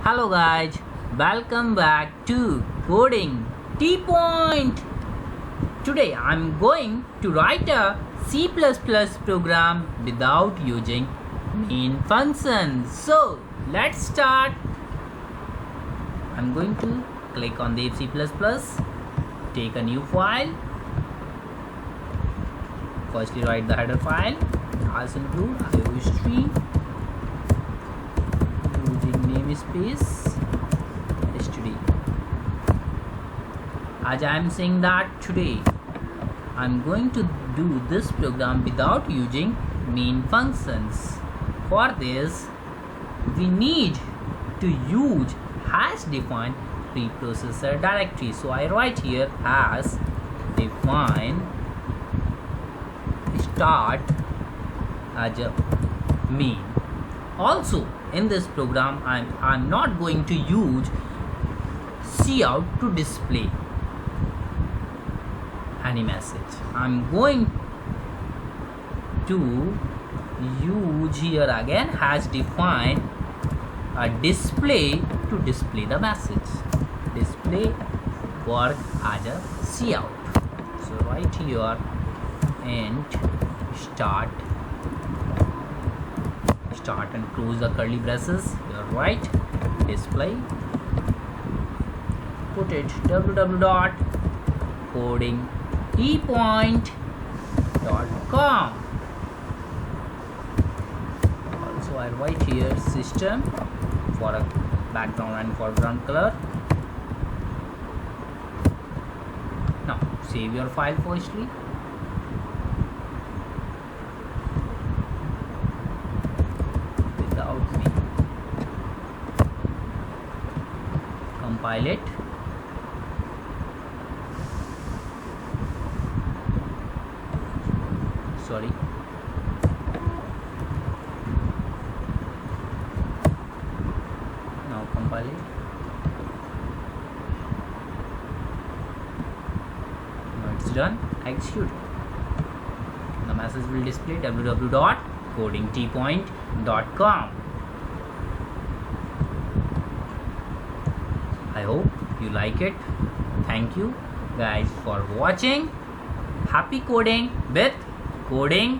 Hello guys, welcome back to Coding T Point. Today I'm going to write a C++ program without using main function. So let's start. I'm going to click on the C++, take a new file. Firstly write the header file, also include IO history using namespace history. As I am saying that today I'm going to do this program without using main functions. For this we need to use hash defined preprocessor directory. So I write here hash define start as a main. Also in this program I'm not going to use cout to display any message. I'm going to use here again hash define a display to display the message. Display work as a cout. So right here int start and close the curly braces. You're right. Display. Put it www.codingtpoint.com. Also I write here system for a background and foreground color. Now save your file firstly. Compile it. Sorry. Now compile it. Now it's done. Execute. The message will display www.codingtpoint.com. I hope you like it. Thank you guys for watching. Happy coding with Coding